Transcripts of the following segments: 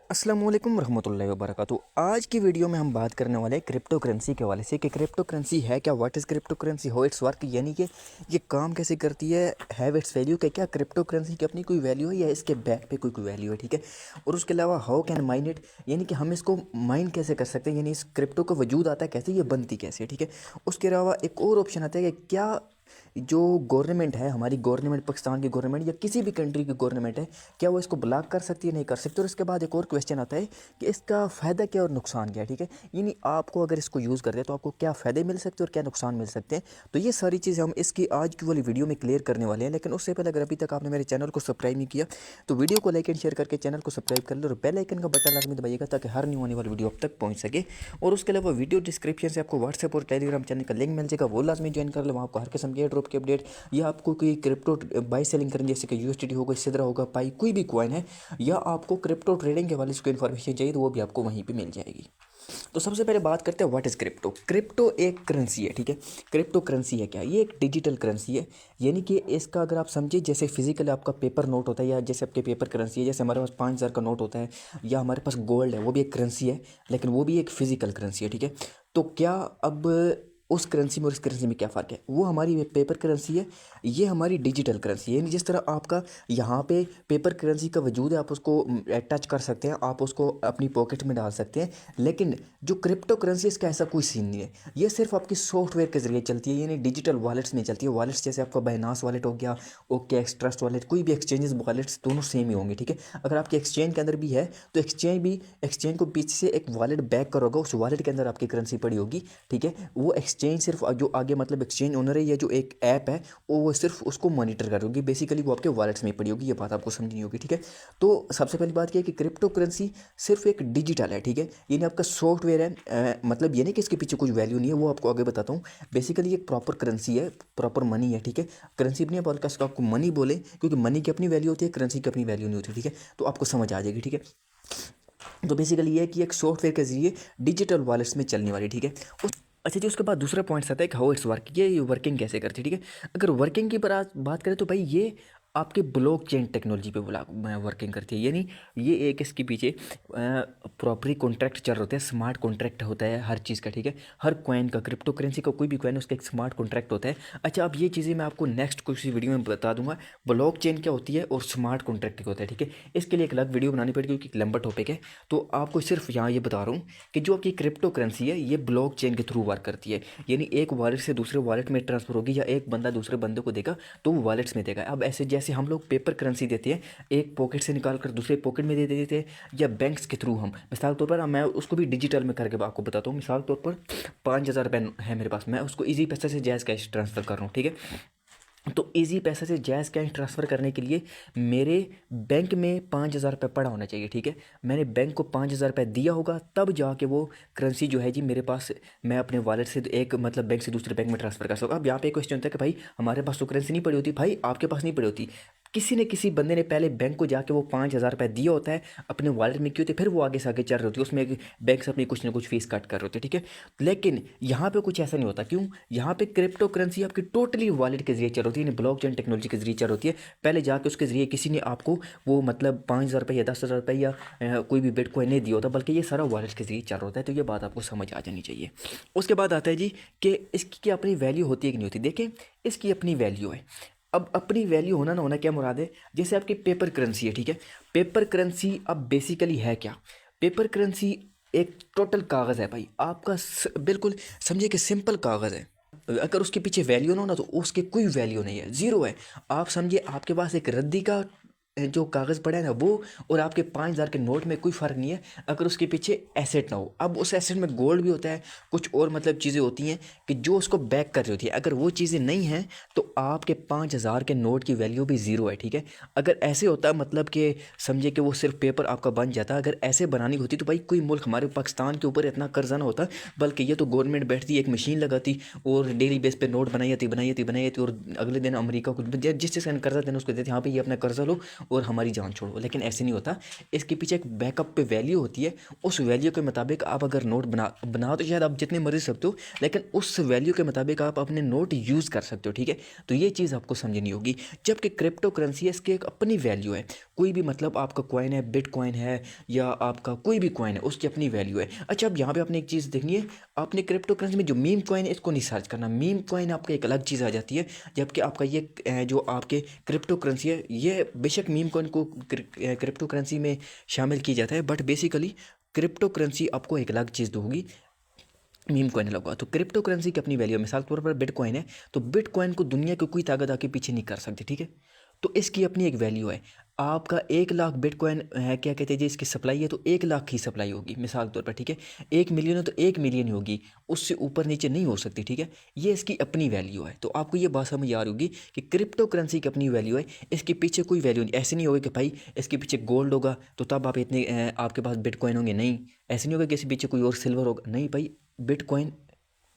अस्सलाम वालेकुम रहमतुल्लाहि व बरकातुहू। आज की वीडियो में हम बात करने वाले हैं क्रिप्टो करेंसी के हवाले से कि क्रिप्टो करेंसी है क्या, what is crypto currency, how it's work, यानी कि ये काम कैसे करती है, हैव इट्स वैल्यू, कि क्या क्रिप्टो करेंसी की अपनी कोई वैल्यू है या इसके बैक पे कोई वैल्यू है, ठीक है। और उसके अलावा हाउ कैन माइन इट, यानी कि हम इसको माइन कैसे कर सकते हैं, यानी इस क्रिप्टो का वजूद आता है कैसे, ये बनती कैसे है, ठीक है। उसके अलावा एक और ऑप्शन आता है कि क्या जो गवर्नमेंट है, हमारी गवर्नमेंट, पाकिस्तान की गवर्नमेंट या किसी भी कंट्री की गवर्नमेंट है, क्या वो इसको ब्लॉक कर सकती है, नहीं कर सकती। और इसके बाद एक और क्वेश्चन आता है कि इसका फ़ायदा क्या और नुकसान क्या है, ठीक है। यानी आपको अगर इसको यूज़ करते हैं तो आपको क्या फ़ायदे मिल सकते हैं और क्या नुकसान मिल सकते हैं। तो ये सारी चीज़ें हम इसकी आज की वाली वीडियो में क्लियर करने वाले हैं। लेकिन उससे पहले अगर अभी तक आपने मेरे चैनल को सब्सक्राइब नहीं किया तो वीडियो को लाइक एंड शेयर करके चैनल को सब्सक्राइब कर लो और बेल आइकन का बटन लाजमी दबाइएगा ताकि हर न्यू आने वाली वीडियो आप तक पहुंच सके। और उसके अलावा वीडियो डिस्क्रिप्शन से आपको व्हाट्सएप और टेलीग्राम चैनल का लिंक मिल जाएगा, वो लाजमी ज्वाइन कर लो। वहाँ आपको हर किस्म की ड्रॉप की अपडेट या आपको कोई क्रिप्टो बाई सेलिंग करनी, जैसे कि यूएसडीटी होगा, सिद्रा होगा, पाई, कोई भी कॉइन है, या आपको क्रिप्टो ट्रेडिंग के हवाले से कोई इन्फॉर्मेशन चाहिए तो वो भी आपको वहीं पे मिल जाएगी। तो सबसे पहले बात करते हैं व्हाट इज़ क्रिप्टो। क्रिप्टो एक करेंसी है, ठीक है। क्रिप्टो करेंसी है क्या, ये एक डिजिटल करेंसी है। यानी कि इसका अगर आप समझिए जैसे फिजिकल आपका पेपर नोट होता है, या जैसे आपके पेपर करेंसी है, जैसे हमारे पास 5,000 का नोट होता है, या हमारे पास गोल्ड है, वो भी एक करेंसी है, लेकिन वो भी एक फिजिकल करेंसी है, ठीक है। तो क्या अब उस करेंसी में और इस करेंसी में क्या फ़र्क है, वो हमारी पेपर करेंसी है, ये हमारी डिजिटल करेंसी है। यानी जिस तरह आपका यहाँ पे पेपर करेंसी का वजूद है, आप उसको टच कर सकते हैं, आप उसको अपनी पॉकेट में डाल सकते हैं, लेकिन जो क्रिप्टो करेंसी है इसका ऐसा कोई सीन नहीं है। ये सिर्फ आपकी सॉफ्टवेयर के ज़रिए चलती है, यानी डिजिटल वॉलेट्स में चलती है। वॉलेट्स जैसे आपका बाइनांस वॉलेट हो गया, ओके एक्स ट्रस्ट वॉलेट, कोई भी एक्सचेंजेस वॉलेट्स दोनों सेम ही होंगे, ठीक है। अगर आपके एक्सचेंज के अंदर भी है तो एक्सचेंज को पीछे से एक वॉलेट बैक करोगा, उस वॉलेट के अंदर आपकी करेंसी पड़ी होगी, ठीक है। वो एक्सचेंज सिर्फ जो आगे मतलब एक्सचेंज ओनर है या जो एक ऐप है वो सिर्फ उसको मॉनिटर करोगी, बेसिकली वो आपके वॉलेट्स में पड़ी होगी। ये बात आपको समझनी होगी, ठीक है। तो सबसे पहली बात क्या है कि क्रिप्टो करेंसी सिर्फ एक डिजिटल है, ठीक है। यानी आपका सॉफ्टवेयर है, मतलब ये नहीं कि इसके पीछे कुछ वैल्यू नहीं है, वो आपको आगे बताता हूँ। बेसिकली एक प्रॉपर करेंसी है, प्रॉपर मनी है, ठीक है। करेंसी भी नहीं बोल का आपको मनी बोले, क्योंकि मनी की अपनी वैल्यू होती है, करेंसी की अपनी वैल्यू नहीं होती, ठीक है। तो आपको समझ आ जाएगी, ठीक है। तो बेसिकली ये है कि एक सॉफ्टवेयर के जरिए डिजिटल वॉलेट्स में चलने वाली, ठीक है। अच्छा जी, उसके बाद दूसरा पॉइंट आता है कि हाउ इट्स वर्क, ये वर्किंग कैसे करती है, ठीक है। अगर वर्किंग की बात करें तो भाई ये आपके ब्लॉकचेन टेक्नोलॉजी पे वर्किंग करती है। यानी ये एक इसके पीछे प्रॉपरली कॉन्ट्रैक्ट चल रहे होते हैं, स्मार्ट कॉन्ट्रैक्ट होता है हर चीज़ का, ठीक है। हर कॉइन का, क्रिप्टो करेंसी का कोई भी कॉइन उसका एक स्मार्ट कॉन्ट्रैक्ट होता है। अच्छा, अब ये चीज़ें मैं आपको नेक्स्ट कुछ वीडियो में बता दूंगा, ब्लॉकचेन क्या होती है और स्मार्ट कॉन्ट्रैक्ट क्या होता है, ठीक है। इसके लिए एक अलग वीडियो बनानी पड़ेगी क्योंकि एक लंबा टॉपिक है। तो आपको सिर्फ यहाँ ये बता रहा हूँ कि जो आपकी क्रिप्टो करेंसी है ये ब्लॉकचेन के थ्रू वर्क करती है। यानी एक वॉलेट से दूसरे वॉलेट में ट्रांसफर होगी, या एक बंदा दूसरे बंदे को देगा तो वो वॉलेट्स में देगा। अब ऐसे जैसे हम लोग पेपर करेंसी देते हैं, एक पॉकेट से निकाल कर दूसरे पॉकेट में दे देते हैं, या बैंक्स के थ्रू हम, मिसाल तौर पर मैं उसको भी डिजिटल में करके आपको बताता हूँ। मिसाल तौर पर 5,000 रुपये है मेरे पास, मैं उसको ईजी पैसे से जायज़ कैश ट्रांसफ़र कर रहा हूँ, ठीक है। तो इजी पैसे से जायज़ कैश ट्रांसफ़र करने के लिए मेरे बैंक में 5,000 रुपये पड़ा होना चाहिए, ठीक है। मैंने बैंक को 5,000 रुपये दिया होगा तब जाके वो करेंसी जो है जी मेरे पास, मैं अपने वॉलेट से एक मतलब बैंक से दूसरे बैंक में ट्रांसफ़र कर सकूँ। अब यहाँ पे एक क्वेश्चन होता है कि भाई हमारे पास तो करेंसी नहीं पड़ी होती, भाई आपके पास नहीं पड़ी होती, किसी न किसी बंदे ने पहले बैंक को जाके वो 5,000 रुपये दिया होता है, अपने वॉलेट में क्यों होते, फिर वो आगे से आगे चल रही होती है, उसमें बैंक से अपनी कुछ ना कुछ फीस कट कर रहे होते, ठीक है। लेकिन यहाँ पे कुछ ऐसा नहीं होता, क्यों, यहाँ पे क्रिप्टो करेंसी आपकी टोटली वॉलेट के जरिए चल होती है, ब्लॉकचेन टेक्नोलॉजी के जरिए चल होती है। पहले जाके उसके जरिए किसी ने आपको वो मतलब 5,000 रुपये या 10,000 रुपये या कोई भी बिटकॉइन नहीं दिया होता, बल्कि ये सारा वॉलेट के जरिए चल रहा होता है। तो ये बात आपको समझ आ जानी चाहिए। उसके बाद आता है जी कि इसकी क्या अपनी वैल्यू होती है कि नहीं होती। देखें, इसकी अपनी वैल्यू है। अब अपनी वैल्यू होना ना होना क्या मुराद है, जैसे आपकी पेपर करेंसी है, ठीक है। पेपर करेंसी अब बेसिकली है क्या, पेपर करेंसी एक टोटल कागज़ है भाई आपका, बिल्कुल समझिए कि सिंपल कागज़ है। अगर उसके पीछे वैल्यू ना हो ना तो उसके कोई वैल्यू नहीं है, ज़ीरो है। आप समझिए आपके पास एक रद्दी का जो कागज़ पड़ा है ना वो, और आपके 5,000 के नोट में कोई फ़र्क नहीं है अगर उसके पीछे एसेट ना हो। अब उस एसेट में गोल्ड भी होता है, कुछ और मतलब चीज़ें होती हैं कि जो उसको बैक कर रही होती है। अगर वो चीज़ें नहीं हैं तो आपके 5,000 के नोट की वैल्यू भी ज़ीरो है, ठीक है। अगर ऐसे होता मतलब कि समझिए कि वो सिर्फ पेपर आपका बन जाता, अगर ऐसे बनानी होती तो भाई कोई मुल्क हमारे पाकिस्तान के ऊपर इतना कर्जा ना होता। बल्कि ये तो गवर्नमेंट बैठती, एक मशीन लगाती और डेली बेस पे नोट बनाई जाती, और अगले दिन अमेरिका को जिस जिसका कर्जा देना उसको देते, यहाँ पे ये अपना कर्जा लो और हमारी जान छोड़ो, लेकिन ऐसे नहीं होता। इसके पीछे एक बैकअप पे वैल्यू होती है, उस वैल्यू के मुताबिक आप अगर नोट बना तो शायद आप जितने मर्जी सकते हो, लेकिन उस वैल्यू के मुताबिक आप अपने नोट यूज़ कर सकते हो, ठीक है। तो ये चीज़ आपको समझनी होगी। जबकि क्रिप्टो करेंसी है, इसकी एक अपनी वैल्यू है। कोई भी मतलब आपका कॉइन है, बिटकॉइन है या आपका कोई भी कॉइन है, उसकी अपनी वैल्यू है। अच्छा, अब यहाँ पे आपने एक चीज़ देखनी है, आपने क्रिप्टो करेंसी में जो मीम कॉइन है इसको नहीं सर्च करना। मीम कॉइन आपका एक अलग चीज़ आ जाती है, जबकि आपका ये जो आपके क्रिप्टो करेंसी है, ये बेशक मीम कॉइन को क्रिप्टो करेंसी में शामिल किया जाता है, बट बेसिकली क्रिप्टो करेंसी आपको एक अलग चीज़ दोगी, मीम कॉइन लगा। तो क्रिप्टो करेंसी की अपनी वैल्यू है। मिसाल के तौर पर बिटकॉइन है, तो बिटकॉइन को दुनिया की कोई ताकत आके पीछे नहीं कर सकती, ठीक है। तो इसकी अपनी एक वैल्यू है। आपका 1 लाख बिटकॉइन है, क्या कहते हैं जी, इसकी सप्लाई है तो 1 लाख ही सप्लाई होगी मिसाल के तौर पर, ठीक है। 1 मिलियन है तो 1 मिलियन ही होगी, उससे ऊपर नीचे नहीं हो सकती, ठीक है। ये इसकी अपनी वैल्यू है। तो आपको ये बात समझ आ रही होगी कि क्रिप्टो करेंसी की अपनी वैल्यू है, इसके पीछे कोई वैल्यू नहीं। ऐसे नहीं होगा कि भाई इसके पीछे गोल्ड होगा तो तब आप इतने आपके पास बिटकॉइन होंगे, नहीं। ऐसे नहीं होगा कि इसके पीछे कोई और सिल्वर होगा, नहीं भाई। बिटकॉइन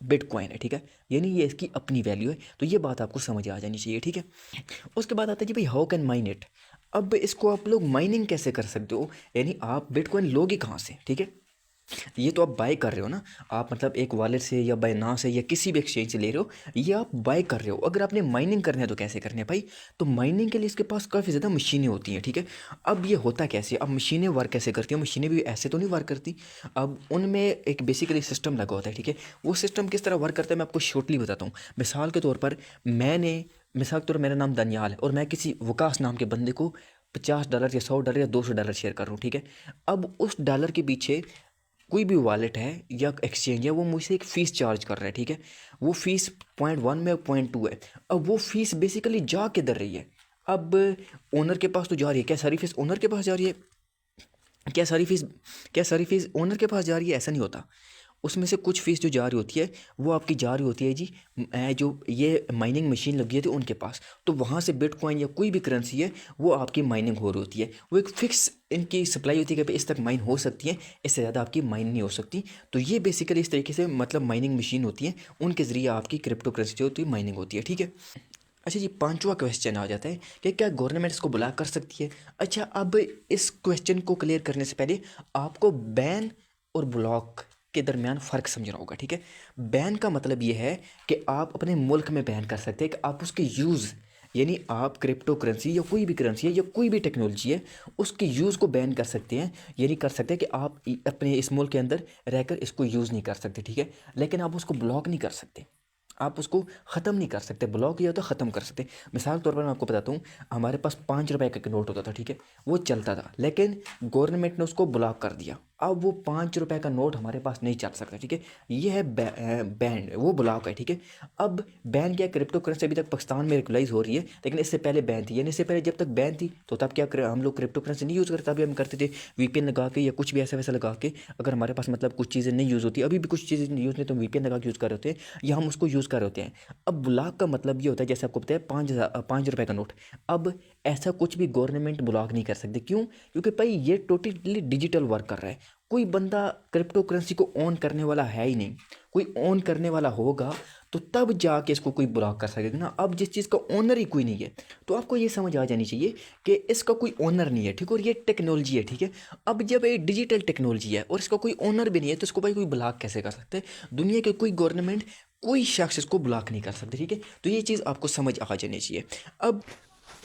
बिटकॉइन है, ठीक है। यानी ये इसकी अपनी वैल्यू है। तो ये बात आपको समझ आ जानी चाहिए, ठीक है। उसके बाद आता है जी भाई, हाउ कैन माइन इट। अब इसको आप लोग माइनिंग कैसे कर सकते हो, यानी आप बिटकॉइन लोगे कहाँ से, ठीक है। ये तो आप बाय कर रहे हो ना, आप मतलब एक वॉलेट से या बायनांस से या किसी भी एक्सचेंज से ले रहे हो, ये आप बाय कर रहे हो। अगर आपने माइनिंग करना है तो कैसे करनी है भाई, तो माइनिंग के लिए इसके पास काफ़ी ज़्यादा मशीनें होती हैं, ठीक है। अब ये होता कैसे, अब मशीनें वर्क कैसे करती हैं, मशीनें भी ऐसे तो नहीं वर्क करती। अब उनमें एक बेसिकली सिस्टम लगा होता है, ठीक है। वो सिस्टम किस तरह वर्क करता है मैं आपको शॉर्टली बताता हूँ। मिसाल के तौर पर मिसाल के तौर पर मेरा नाम दनियाल है और मैं किसी वकास नाम के बंदे को $50 या $100 या $200 शेयर कर रहा हूँ, ठीक है। अब उस डॉलर के पीछे कोई भी वॉलेट है या एक्सचेंज है, वो मुझसे एक फ़ीस चार्ज कर रहा है, ठीक है। वो फ़ीस 0.1 में 0.2 है। अब वो फ़ीस बेसिकली जा किधर रही है, अब ओनर के पास तो जा रही है। क्या सारी फीस ओनर के पास जा रही है, क्या सारी फीस क्या सारी फीस ओनर के पास जा रही है, ऐसा नहीं होता। उसमें से कुछ फ़ीस जो जा रही होती है वो आपकी जा रही होती है जी, जो ये माइनिंग मशीन लगी है थी उनके पास। तो वहाँ से बिटकॉइन या कोई भी करेंसी है वो आपकी माइनिंग हो रही होती है। वो एक फ़िक्स इनकी सप्लाई होती है कि भाई इस तक माइन हो सकती है, इससे ज़्यादा आपकी माइन नहीं हो सकती। तो ये बेसिकली इस तरीके से मतलब माइनिंग मशीन होती है, उनके ज़रिए आपकी क्रिप्टो करेंसी जो होती है माइनिंग होती है, ठीक है। अच्छा जी, पांचवा क्वेश्चन आ जाता है कि क्या गवर्नमेंट इसको ब्लॉक कर सकती है। अच्छा, अब इस क्वेश्चन को क्लियर करने से पहले आपको बैन और ब्लॉक के दरमियान फ़र्क समझना होगा, ठीक है। बैन का मतलब ये है कि आप अपने मुल्क में बैन कर सकते हैं, कि आप उसके यूज़, यानी आप क्रिप्टो करेंसी या कोई भी करेंसी है या कोई भी टेक्नोलॉजी है उसके यूज़ को बैन कर सकते हैं। यानी कर सकते हैं कि आप अपने इस मुल्क के अंदर रहकर इसको यूज़ नहीं कर सकते, ठीक है। लेकिन आप उसको ब्लॉक नहीं कर सकते, आप उसको ख़त्म नहीं कर सकते। ब्लॉक या तो ख़त्म कर सकते। मिसाल के तौर पर मैं आपको बताता हूँ, हमारे पास 5 रुपए का एक नोट होता था, ठीक है। वो चलता था, लेकिन गवर्नमेंट ने उसको ब्लॉक कर दिया। अब वो 5 रुपए का नोट हमारे पास नहीं चल सकता, ठीक है। ये है बैंड, वो ब्लॉक है, ठीक है। अब बैन क्या, क्रिप्टो करेंसी अभी तक पाकिस्तान में रेगुलाइज हो रही है, लेकिन इससे पहले बैन थी। यानी इससे पहले जब तक बैन थी तो तब क्या हम लोग क्रिप्टो करेंसी नहीं यूज़ करते, तभी हम करते थे वीपीएन लगा के या कुछ भी ऐसा वैसा लगा के। अगर हमारे पास मतलब कुछ चीज़ें नहीं यूज़ होती, अभी भी कुछ चीज़ें यूज़ नहीं, तो वीपीएन लगा के यूज़ कर रहे होते हैं या हम उसको यूज़ कर रहे होते हैं। अब ब्लॉक का मतलब ये होता है, जैसे आपको पता है 5 रुपए का नोट, अब ऐसा कुछ भी गवर्नमेंट ब्लॉक नहीं कर सकती। क्यों? क्योंकि भाई ये टोटली डिजिटल वर्क कर रहा है। कोई बंदा क्रिप्टो करेंसी को ऑन करने वाला है ही नहीं। कोई ऑन करने वाला होगा तो तब जाके इसको कोई ब्लॉक कर सकेगा ना। अब जिस चीज़ का ओनर ही कोई नहीं है, तो आपको ये समझ आ जानी चाहिए कि इसका कोई ओनर नहीं है, ठीक है। और ये टेक्नोलॉजी है, ठीक है। अब जब ये डिजिटल टेक्नोलॉजी है और इसका कोई ओनर भी नहीं है, तो इसको भाई कोई ब्लॉक कैसे कर सकते हैं। दुनिया के कोई गवर्नमेंट, कोई शख्स इसको ब्लॉक नहीं कर सकते, ठीक है। तो ये चीज़ आपको समझ आ जानी चाहिए। अब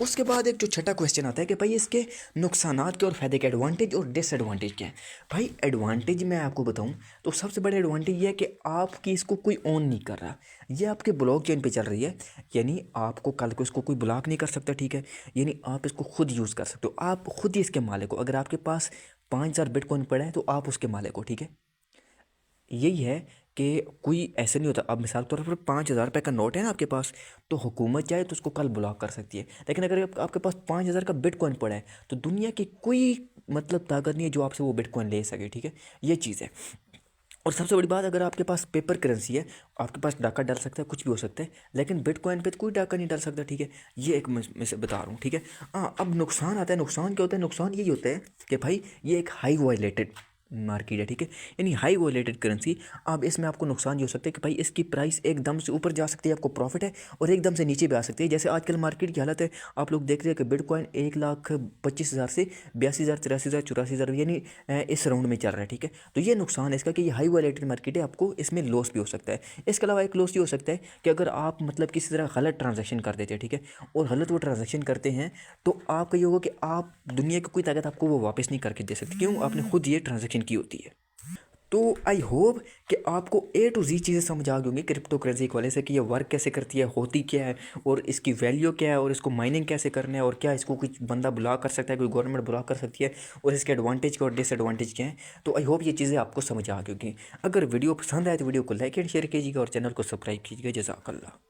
उसके बाद एक जो छठा क्वेश्चन आता है कि भाई इसके नुकसानात के और फ़ायदे के, एडवांटेज और डिसएडवांटेज क्या है। भाई एडवांटेज मैं आपको बताऊं तो सबसे बड़ा एडवांटेज ये है कि आपकी इसको कोई ऑन नहीं कर रहा, ये आपके ब्लॉक चेन पे चल रही है। यानी आपको कल को इसको कोई ब्लॉक नहीं कर सकता, ठीक है। यानी आप इसको खुद यूज़ कर सकते हो, आप खुद ही इसके मालिक हो। अगर आपके पास 5,000 बिटकॉइन पड़ा है तो आप उसके मालिक हो, ठीक है। यही है कि कोई ऐसे नहीं होता। अब मिसाल के तौर पर 5,000 रुपये का नोट है ना आपके पास, तो हुकूमत चाहे तो उसको कल ब्लॉक कर सकती है। लेकिन अगर आपके पास 5,000 का बिटकॉइन पड़ा है तो दुनिया की कोई मतलब ताकत नहीं है जो आपसे वो बिटकॉइन ले सके, ठीक है। ये चीज़ है। और सबसे बड़ी बात, अगर आपके पास पेपर करेंसी है, आपके पास डाका डल सकता है, कुछ भी हो सकता है, लेकिन बिटकॉइन पे तो कोई डाका नहीं डल सकता, ठीक है। ये एक मैं से बता रहा हूँ, ठीक है। हाँ, अब नुकसान आता है। नुकसान क्या होता है, नुकसान यही होता है कि भाई ये एक हाई वायलेटेड मार्केट है, ठीक है, यानी हाई वॉलेटेड करेंसी। अब इसमें आपको नुकसान ये हो सकता है कि भाई इसकी प्राइस एकदम से ऊपर जा सकती है, आपको प्रॉफिट है, और एकदम से नीचे भी आ सकती है। जैसे आजकल मार्केट की हालत है, आप लोग देख रहे हैं कि बिटकॉइन 1,25,000 से 82,000, 83,000, 84,000 यानी इस राउंड में चल रहा है, ठीक है। तो ये नुकसान है इसका कि ये हाई वॉलेटेड मार्केट है, आपको इसमें लॉस भी हो सकता है। इसके अलावा एक लॉस ये हो सकता है कि अगर आप मतलब किसी तरह गलत ट्रांजेक्शन कर देते हैं, ठीक है, और गलत वो ट्रांजेक्शन करते हैं, तो आपका ये होगा कि आप दुनिया की कोई ताकत आपको वो वापस नहीं करके दे सकती। क्यों? आपने खुद ये ट्रांजेक्शन की होती है। तो आई होप कि आपको ए टू जी चीज़ें समझ आ गई होंगी क्रिप्टो करेंसी के वाले से कि ये वर्क कैसे करती है, होती क्या है, और इसकी वैल्यू क्या है, और इसको माइनिंग कैसे करना है, और क्या इसको कुछ बंदा बुला कर सकता है, कोई गवर्नमेंट बुला कर सकती है, और इसके एडवांटेज क्या और डिसएडवांटेज क्या है। तो आई होप ये चीज़ें आपको समझ आ गई होंगी। अगर वीडियो पसंद आए तो वीडियो को लाइक एंड शेयर कीजिएगा और चैनल को सब्सक्राइब कीजिएगा। जज़ाकल्लाह।